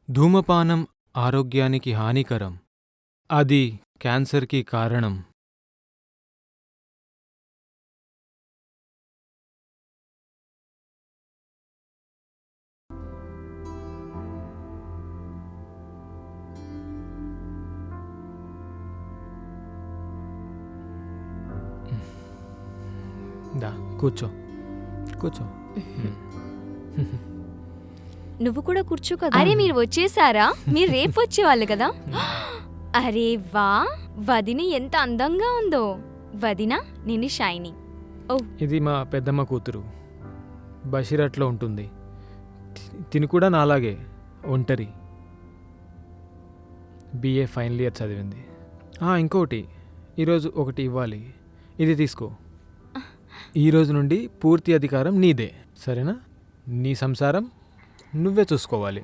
ధూమపానం ఆరోగ్యానికి హానికరం. అది క్యాన్సర్‌కి కారణం. దా కూర్చో. కూర్చో. నువ్వు కూడా కూర్చో కదా. అరే మీరు వచ్చేసారా? మీరు రేపు వచ్చేవాళ్ళు కదా. అరే వా, వదిన ఎంత అందంగా ఉందో. వదిన, నేను షైనీ. ఓ, ఇది మా పెద్దమ్మ కూతురు. బషీరట్లో ఉంటుంది. తిని కూడా నాలాగే ఒంటరి. BA ఫైనల్ ఇయర్ చదివింది. ఇంకోటి ఈరోజు ఒకటి ఇవ్వాలి. ఇది తీసుకో. ఈరోజు నుండి పూర్తి అధికారం నీదే, సరేనా? నీ సంసారం నువ్వే చూసుకోవాలి.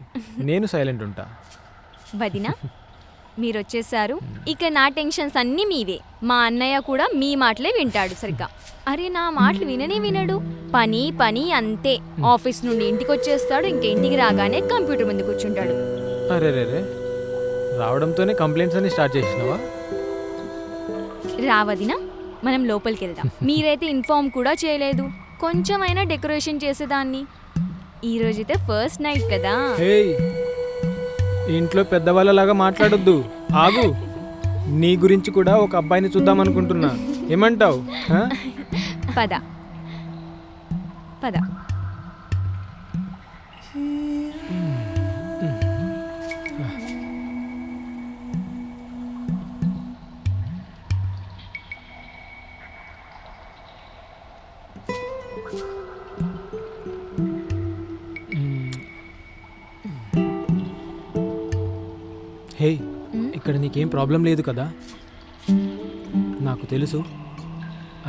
నేను సైలెంట్ ఉంటా. వదిన మీరు వచ్చేసారు, ఇక నా టెన్షన్స్ అన్నీ మీవే. మా అన్నయ్య కూడా మీ మాటలే వింటాడు సరిగ్గా. అరే నా మాటలు విననే వినడు. పని పని అంతే. ఆఫీస్ నుండి ఇంటికి వచ్చేస్తాడు, ఇంక ఇంటికి రాగానే కంప్యూటర్ ముందు కూర్చుంటాడు. అరే రే రావడంతోనే కంప్లైంట్స్ అన్ని స్టార్ట్ చేసినావా? రావదినా, మనం లోపలికి వెళ్దాం. మీరైతే ఇన్ఫార్మ్ కూడా చేయలేదు. కొంచెమైనా డెకరేషన్ చేసేదాన్ని. ఈ రోజైతే ఫస్ట్ నైట్ కదా. ఇంట్లో పెద్దవాళ్ళలాగా మాట్లాడొద్దు. ఆగు. నీ గురించి కూడా ఒక అబ్బాయిని చూద్దాం అనుకుంటున్నా. ఏమంటావు? పద పద. హే, ఇక్కడ నీకేం ప్రాబ్లం లేదు కదా? నాకు తెలుసు,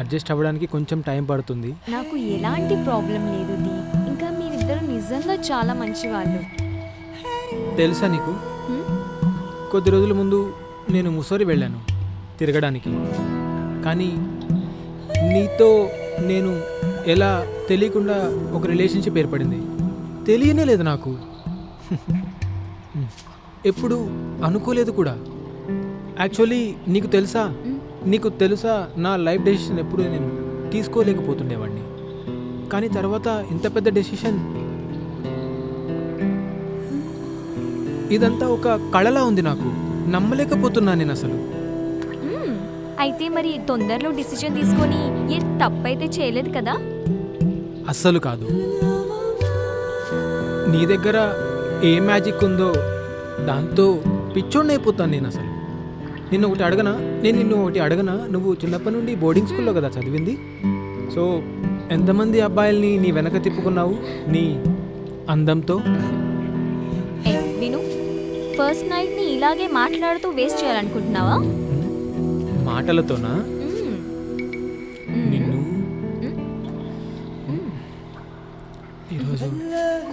అడ్జస్ట్ అవ్వడానికి కొంచెం టైం పడుతుంది. నాకు ఎలాంటి ప్రాబ్లం లేదు దీ. ఇంకా మీరిద్దరు నిజంగా చాలా మంచి వాళ్ళు. తెలుసా నీకు, కొద్ది రోజుల ముందు నేను ముసోరి వెళ్ళాను తిరగడానికి. కానీ నీతో నేను ఎలా తెలియకుండా ఒక రిలేషన్షిప్ ఏర్పడింది. తెలియనే లేదు నాకు. ఎప్పుడు అనుకోలేదు కూడా. యాక్చువల్లీ నీకు తెలుసా నా లైఫ్ డెసిషన్ ఎప్పుడు నేను తీసుకోలేకపోతుండేవాడిని. కానీ తర్వాత ఇంత పెద్ద డెసిషన్, ఇదంతా ఒక కళలా ఉంది. నాకు నమ్మలేకపోతున్నా నేను అసలు. అయితే మరి తొందరలో డిసిజన్ తీసుకొని ఏ తప్పైతే చేయలేదు కదా? అస్సలు కాదు. నీ దగ్గర ఏ మ్యాజిక్ ఉందో దాంతో పిచ్చోడిని అయిపోతాను నేను అసలు. నిన్ను ఒకటి అడగనా? నువ్వు చిన్నప్పటి నుండి బోర్డింగ్ స్కూల్లో కదా చదివింది. సో ఎంతమంది అబ్బాయిల్ని నీ వెనక తిప్పుకున్నావు నీ అందంతో? విను, ఫస్ట్ నైట్ ని ఇలాగే మాట్లాడుతూ వేస్ట్ చేయాలనుకుంటున్నావా? మాటలతోనా? నిన్ను ఈరోజు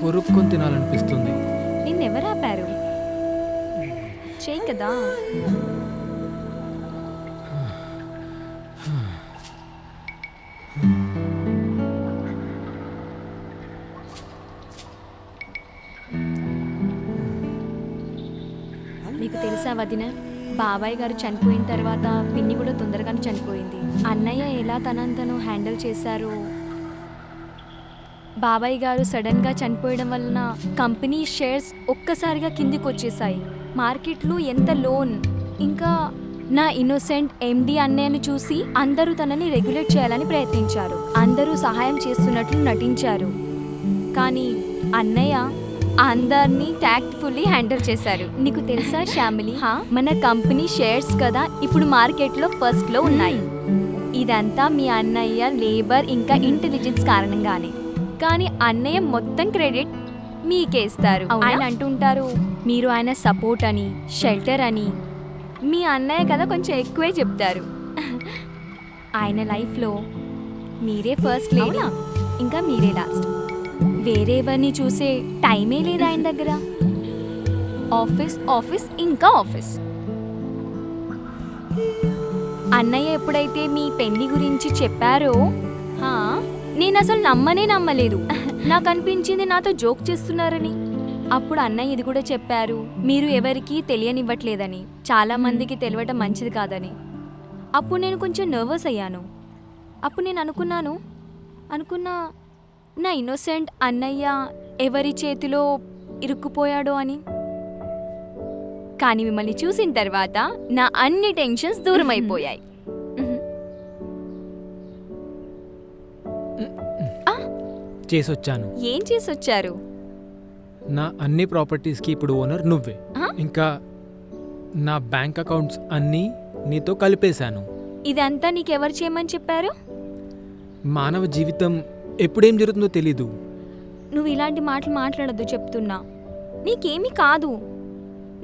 కొరుక్కొని తినాలనిపిస్తుంది. నిన్నెవరాపారు? చేయి కదా. మీకు తెలుసా వదిన, బాబాయ్ గారు చనిపోయిన తర్వాత పిన్ని కూడా తొందరగానే చనిపోయింది. అన్నయ్య ఎలా తనంతను హ్యాండిల్ చేశారో. బాబాయ్ గారు సడన్గా చనిపోయడం వలన కంపెనీ షేర్స్ ఒక్కసారిగా కిందికి వచ్చేసాయి. మార్కెట్లో ఎంత లోన్. ఇంకా నా ఇన్నోసెంట్ MD అన్నయ్యను చూసి అందరూ తనని రెగ్యులేట్ చేయాలని ప్రయత్నించారు. అందరూ సహాయం చేస్తున్నట్లు నటించారు. కానీ అన్నయ్య అందరినీ టాక్ట్ఫుల్లీ హ్యాండిల్ చేశారు. నీకు తెలుసా శ్యామిలి, మన కంపెనీ షేర్స్ కదా ఇప్పుడు మార్కెట్లో ఫస్ట్లో ఉన్నాయి. ఇదంతా మీ అన్నయ్య లేబర్ ఇంకా ఇంటెలిజెన్స్ కారణంగానే. కానీ అన్నయ్య మొత్తం క్రెడిట్ మీకే ఇస్తారు. ఆయన అంటుంటారు మీరు ఆయన సపోర్ట్ అని, షెల్టర్ అని. మీ అన్నయ్య కదా కొంచెం ఎక్కువే చెప్తారు. ఆయన లైఫ్లో మీరే ఫస్ట్ లేడీ, ఇంకా మీరే లాస్ట్. వేరేవన్నీ చూసే టైమే లేదు ఆయన దగ్గర. ఆఫీస్ ఆఫీస్ ఇంకా ఆఫీస్. అన్నయ్య ఎప్పుడైతే మీ పెళ్లి గురించి చెప్పారో నేను అసలు నమ్మలేదు. నాకు అనిపించింది నాతో జోక్ చేస్తున్నారని. అప్పుడు అన్నయ్య ఇది కూడా చెప్పారు, మీరు ఎవరికీ తెలియనివ్వట్లేదని, చాలా మందికి తెలియటం మంచిది కాదని. అప్పుడు నేను కొంచెం నర్వస్ అయ్యాను. అప్పుడు నేను అనుకున్నా నా ఇన్నోసెంట్ అన్నయ్య ఎవరి చేతిలో ఇరుక్కుపోయాడో అని. కానీ మిమ్మల్ని చూసిన తర్వాత నా అన్ని టెన్షన్స్ దూరం అయిపోయాయి. చేసొచ్చాను. ఏం చేసొచ్చారు? నా అన్ని ప్రాపర్టీస్కి ఇప్పుడు ఓనర్ నువ్వే. ఇంకా నా బ్యాంక్ అకౌంట్స్ అన్నీ నీతో కలిపేశాను. ఇదంతా నీకెవరు చేయమని చెప్పారు? మానవ జీవితం ఎప్పుడేం జరుగుతుందో తెలీదు. నువ్వు ఇలాంటి మాటలు మాట్లాడద్దు చెప్తున్నా. నీకేమీ కాదు.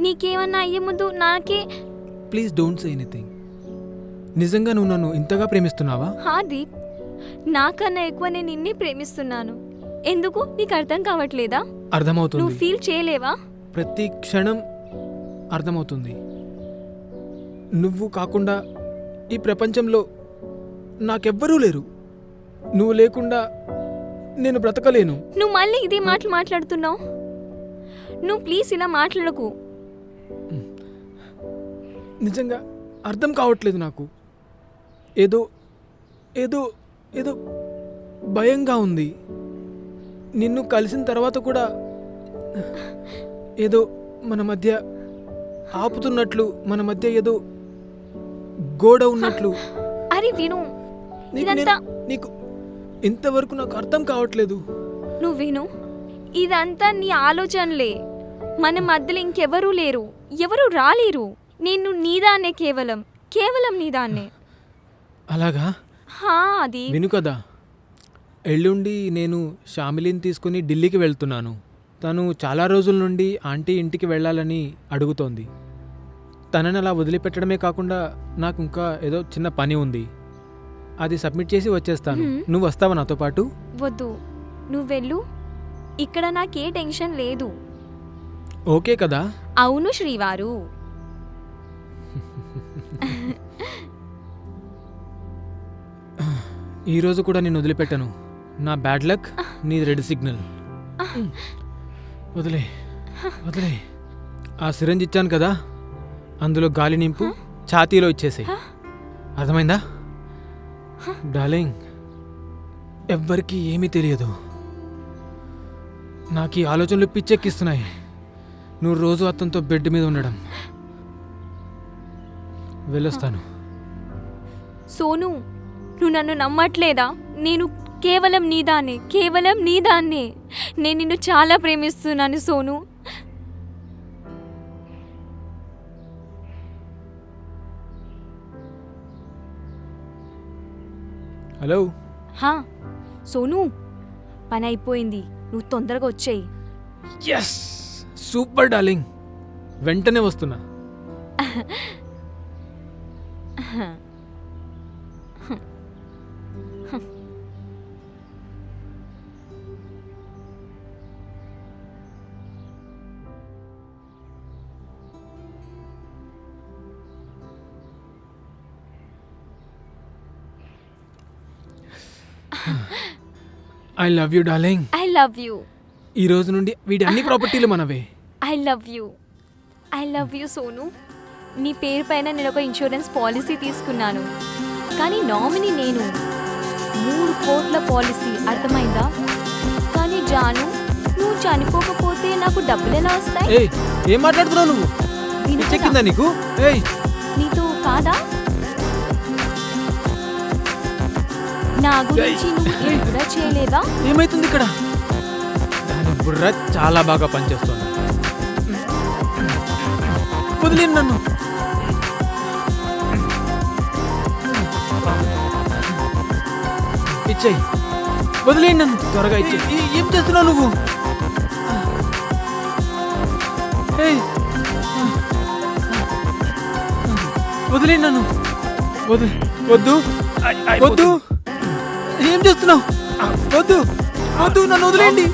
నీకేమన్నా అయ్యే ముందు నాకే. Please don't say anything. నిజంగా నువ్వు నన్ను ఇంతగా ప్రేమిస్తున్నావా? హా దీప్, నాకన్నా ఎక్కువ నేను నిన్నే ప్రేమిస్తున్నాను. ఎందుకు నీకు అర్థం కావట్లేదా? అర్థమవుతుంది. నువ్వు ఫీల్ చేయలేవా? ప్రతి క్షణం అర్థమవుతుంది. నువ్వు కాకుండా ఈ ప్రపంచంలో నాకెవ్వరూ లేరు. నువ్వు లేకుండా నేను బ్రతకలేను. నువ్వు మళ్ళీ ఇదే మాటలు మాట్లాడుతున్నావు. నువ్వు ప్లీజ్ ఇలా మాట్లాడకు. నిజంగా అర్థం కావట్లేదు నాకు. ఏదో ఏదో ఏదో భయంగా ఉంది. నిన్ను కలిసిన తర్వాత కూడా ఏదో మన మధ్య ఆపుతున్నట్లు, మన మధ్య ఏదో గోడ ఉన్నట్లు. అరే విను, ఇదంతా నీకు ఇంతవరకు నాకు అర్థం కావట్లేదు. నువ్వు విను, ఇదంతా నీ ఆలోచనలే. మన మధ్యలో ఇంకెవరూ లేరు, ఎవరూ రాలేరు. నేను నీదాన్నే, కేవలం నీదాన్నే. అలాగా? హా అది విను కదా, ఎల్లుండి నేను షామిలిని తీసుకుని ఢిల్లీకి వెళ్తున్నాను. తను చాలా రోజుల నుండి ఆంటీ ఇంటికి వెళ్ళాలని అడుగుతోంది. తనని అలా వదిలిపెట్టడమే కాకుండా నాకు ఇంకా ఏదో చిన్న పని ఉంది. అది సబ్మిట్ చేసి వచ్చేస్తాను. నువ్వు వస్తావా నాతో పాటు? వద్దు, నువ్వు వెళ్ళు. ఇక్కడ నాకే టెన్షన్ లేదు. ఓకే కదా? అవును శ్రీవారు. ఈరోజు కూడా నేను వదిలిపెట్టను. నా బ్యాడ్ లక్ నీ రెడ్ సిగ్నల్. వదిలే. ఆ సిరంజ్ ఇచ్చాను కదా, అందులో గాలి నింపు, ఛాతీలో ఇచ్చేసేయ్. అర్థమైందా? డార్లింగ్, ఎవ్వరికీ ఏమీ తెలియదు. నాకు ఈ ఆలోచనలు పిచ్చెక్కిస్తున్నాయి. నువ్వు రోజు అతనితో బెడ్ మీద ఉండడం. వెళ్ళొస్తాను. సోను, నువ్వు నన్ను నమ్మట్లేదా? నేను కేవలం నీదాన్నే. నేను నిన్ను చాలా ప్రేమిస్తున్నాను సోను. హలో. హా సోను, పని అయిపోయింది, నువ్వు తొందరగా వచ్చేయి. ఎస్, సూపర్ డార్లింగ్, వెంటనే వస్తున్నా. I love you darling. I love you. ఈ రోజు నుండి వీటి అన్ని ప్రాపర్టీలు మనవే. I love you Sonu. నీ పేరు పైన నేను ఒక ఇన్సూరెన్స్ పాలసీ తీసుకున్నాను, కానీ నామినీ నేను. 3 కోట్ల పాలసీ, అర్థమైందా? కానీ జాను, నువ్వు చనిపోకపోతే నాకు డబ్బులు ఎలా వస్తాయి? ఏయ్, ఏం మాట్లాడుతున్నావు నువ్వు? చెక్కిందా నీకు? ఏయ్, నీతో కాదా? నా గురించి నువ్వు ఏం కూడా చేయలేదా? ఏమైతుంది ఇక్కడ? దాని బుర్ర చాలా బాగా పనిచేస్తుంది. వదిలేను నన్ను. ఇచ్చేయి. వదిలేను నన్ను, త్వరగా ఇచ్చేయి. ఏం చేస్తున్నావు నువ్వు? వదిలేను నన్ను. వద్దు. ఏం చేస్తున్నావు? వద్దు, నన్ను వదిలేండి.